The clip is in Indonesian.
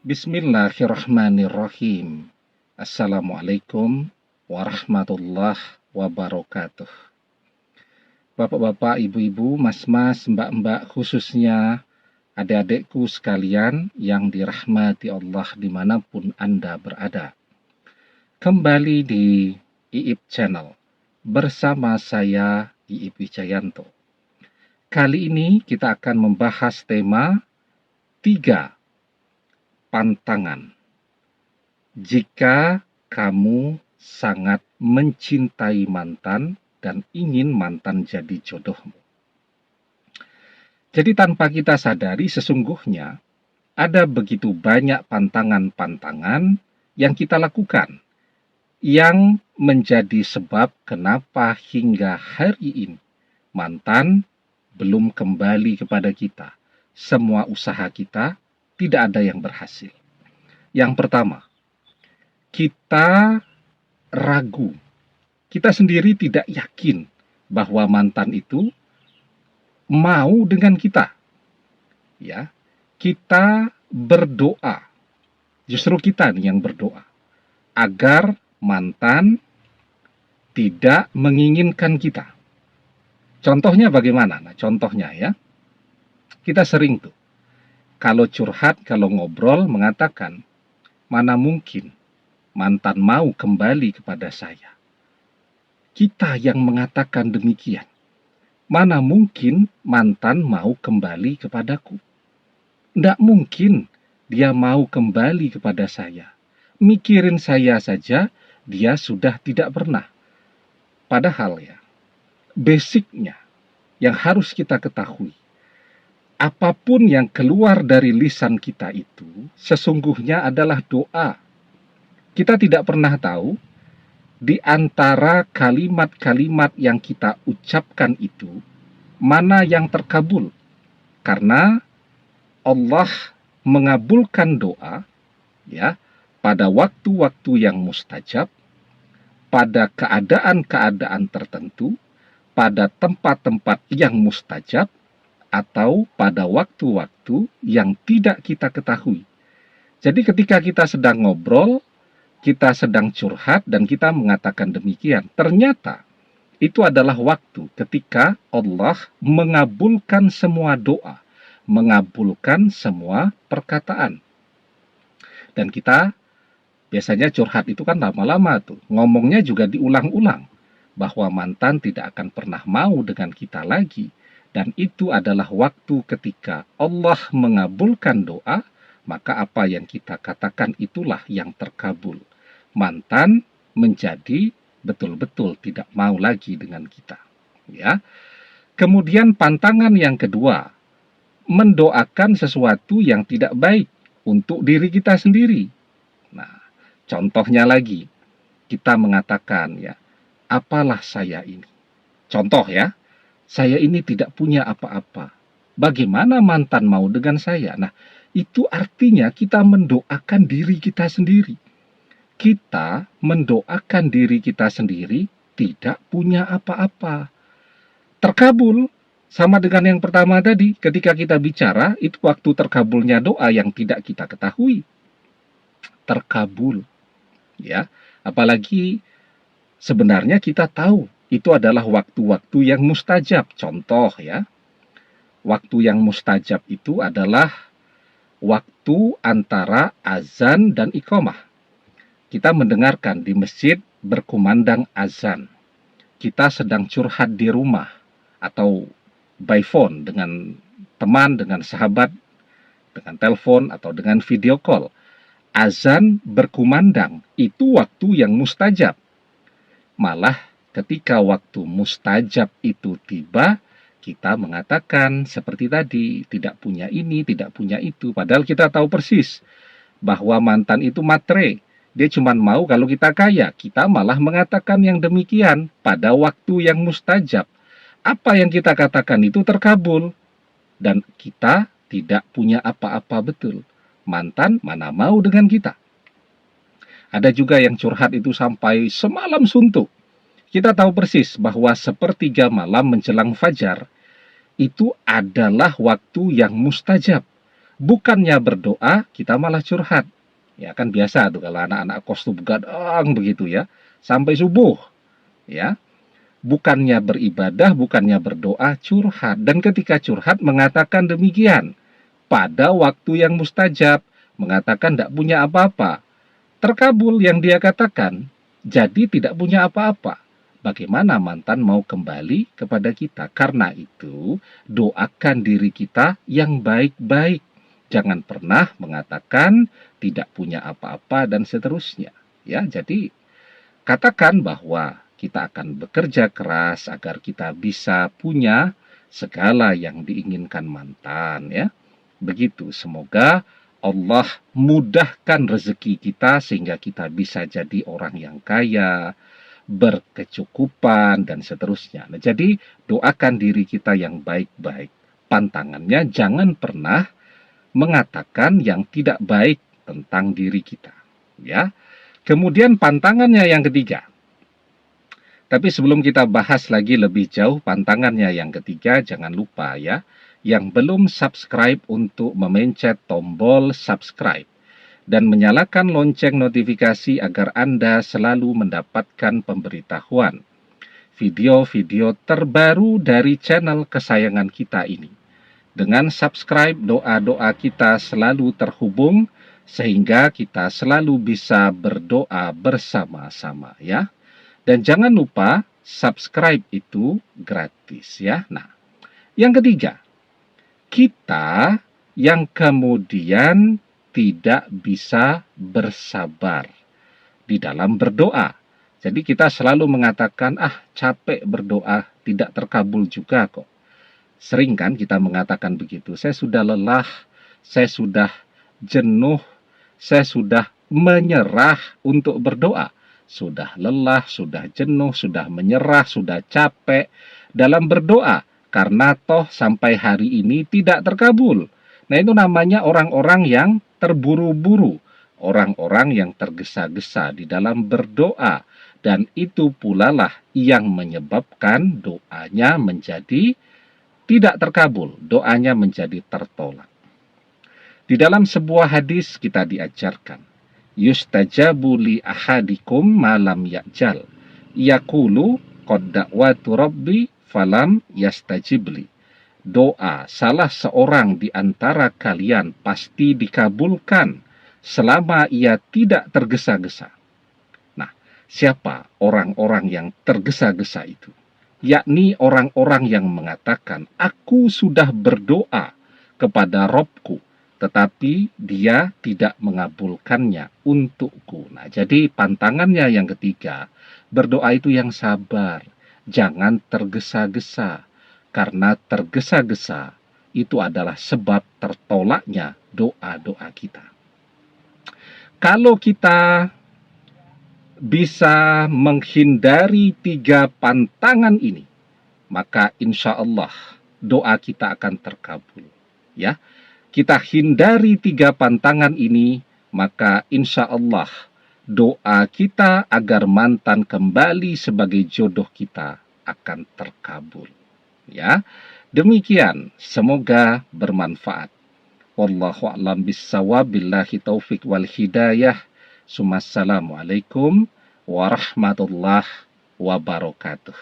Bismillahirrahmanirrahim. Assalamualaikum warahmatullahi wabarakatuh. Bapak-bapak, ibu-ibu, mas-mas, mbak-mbak, khususnya adik-adikku sekalian yang dirahmati Allah dimanapun Anda berada. Kembali di IIP Channel bersama saya IIP Wijayanto. Kali ini kita akan membahas tema 3 pantangan. Jika kamu sangat mencintai mantan dan ingin mantan jadi jodohmu. Jadi tanpa kita sadari sesungguhnya ada begitu banyak pantangan-pantangan yang kita lakukan yang menjadi sebab kenapa hingga hari ini mantan belum kembali kepada kita. Semua usaha kita tidak ada yang berhasil. Yang pertama, kita ragu. Kita sendiri tidak yakin bahwa mantan itu mau dengan kita. Ya, kita berdoa. Justru kita nih yang berdoa agar mantan tidak menginginkan kita. Contohnya bagaimana? Nah, contohnya ya, kita sering tuh kalau curhat, kalau ngobrol mengatakan, mana mungkin mantan mau kembali kepada saya. Kita yang mengatakan demikian. Mana mungkin mantan mau kembali kepadaku. Tidak mungkin dia mau kembali kepada saya. Mikirin saya saja, dia sudah tidak pernah. Padahal ya, basicnya yang harus kita ketahui, apapun yang keluar dari lisan kita itu sesungguhnya adalah doa. Kita tidak pernah tahu di antara kalimat-kalimat yang kita ucapkan itu mana yang terkabul. Karena Allah mengabulkan doa ya pada waktu-waktu yang mustajab, pada keadaan-keadaan tertentu, pada tempat-tempat yang mustajab, atau pada waktu-waktu yang tidak kita ketahui. Jadi ketika kita sedang ngobrol, kita sedang curhat dan kita mengatakan demikian, ternyata itu adalah waktu ketika Allah mengabulkan semua doa, mengabulkan semua perkataan. Dan kita biasanya curhat itu kan lama-lama tuh, ngomongnya juga diulang-ulang, bahwa mantan tidak akan pernah mau dengan kita lagi. Dan itu adalah waktu ketika Allah mengabulkan doa, maka apa yang kita katakan itulah yang terkabul. Mantan menjadi betul-betul tidak mau lagi dengan kita. Ya. Kemudian pantangan yang kedua, mendoakan sesuatu yang tidak baik untuk diri kita sendiri. Nah, contohnya lagi, kita mengatakan ya, apalah saya ini. Contoh ya, saya ini tidak punya apa-apa. Bagaimana mantan mau dengan saya? Nah, itu artinya kita mendoakan diri kita sendiri. Kita mendoakan diri kita sendiri tidak punya apa-apa. Terkabul, sama dengan yang pertama tadi, ketika kita bicara, itu waktu terkabulnya doa yang tidak kita ketahui. Terkabul. Ya, apalagi sebenarnya kita tahu itu adalah waktu-waktu yang mustajab. Contoh ya, waktu yang mustajab itu adalah waktu antara azan dan iqamah. Kita mendengarkan di masjid berkumandang azan. Kita sedang curhat di rumah atau by phone dengan teman, dengan sahabat, dengan telepon atau dengan video call. Azan berkumandang, itu waktu yang mustajab. Malah ketika waktu mustajab itu tiba, kita mengatakan seperti tadi, tidak punya ini, tidak punya itu. Padahal kita tahu persis bahwa mantan itu matre. Dia cuma mau kalau kita kaya. Kita malah mengatakan yang demikian pada waktu yang mustajab. Apa yang kita katakan itu terkabul. Dan kita tidak punya apa-apa betul. Mantan mana mau dengan kita. Ada juga yang curhat itu sampai semalam suntuk. Kita tahu persis bahwa sepertiga malam menjelang fajar itu adalah waktu yang mustajab. Bukannya berdoa, kita malah curhat. Ya kan biasa tuh kalau anak-anak kos tuh begadang begitu ya, sampai subuh. Ya, bukannya beribadah, bukannya berdoa, curhat. Dan ketika curhat mengatakan demikian, pada waktu yang mustajab, mengatakan tidak punya apa-apa. Terkabul yang dia katakan, jadi tidak punya apa-apa. Bagaimana mantan mau kembali kepada kita? Karena itu, doakan diri kita yang baik-baik. Jangan pernah mengatakan tidak punya apa-apa dan seterusnya. Ya, jadi katakan bahwa kita akan bekerja keras agar kita bisa punya segala yang diinginkan mantan, ya. Begitu, semoga Allah mudahkan rezeki kita sehingga kita bisa jadi orang yang kaya, berkecukupan, dan seterusnya. Nah, jadi doakan diri kita yang baik-baik. Pantangannya jangan pernah mengatakan yang tidak baik tentang diri kita. Ya. Kemudian pantangannya yang ketiga. Tapi sebelum kita bahas lagi lebih jauh pantangannya yang ketiga, jangan lupa ya, yang belum subscribe untuk memencet tombol subscribe dan menyalakan lonceng notifikasi agar Anda selalu mendapatkan pemberitahuan video-video terbaru dari channel kesayangan kita ini. Dengan subscribe, doa-doa kita selalu terhubung sehingga kita selalu bisa berdoa bersama-sama ya. Dan jangan lupa subscribe itu gratis ya. Nah, yang ketiga, kita yang kemudian tidak bisa bersabar di dalam berdoa. Jadi kita selalu mengatakan, capek berdoa, tidak terkabul juga kok. Sering kan kita mengatakan begitu, saya sudah lelah, saya sudah jenuh, saya sudah menyerah untuk berdoa. Sudah lelah, sudah jenuh, sudah menyerah, sudah capek dalam berdoa. Karena toh sampai hari ini tidak terkabul. Nah itu namanya orang-orang yang terburu-buru. Orang-orang yang tergesa-gesa di dalam berdoa. Dan itu pula lah yang menyebabkan doanya menjadi tidak terkabul. Doanya menjadi tertolak. Di dalam sebuah hadis kita diajarkan, yustajabu li ahadikum malam ya'jal yaqulu qad da'watu rabbi falam yastajibli. Doa salah seorang di antara kalian pasti dikabulkan selama ia tidak tergesa-gesa. Nah, siapa orang-orang yang tergesa-gesa itu? Yakni orang-orang yang mengatakan, aku sudah berdoa kepada Robku, tetapi dia tidak mengabulkannya untukku. Nah, jadi pantangannya yang ketiga, berdoa itu yang sabar. Jangan tergesa-gesa. Karena tergesa-gesa itu adalah sebab tertolaknya doa-doa kita. Kalau kita bisa menghindari 3 pantangan ini, maka insya Allah doa kita akan terkabul. Ya. Kita hindari 3 pantangan ini, maka insya Allah doa kita agar mantan kembali sebagai jodoh kita akan terkabul. Ya, demikian. Semoga bermanfaat. Wallahu a'lam bissawab. Billahi taufik wal hidayah. Assalamualaikum warahmatullahi wabarakatuh.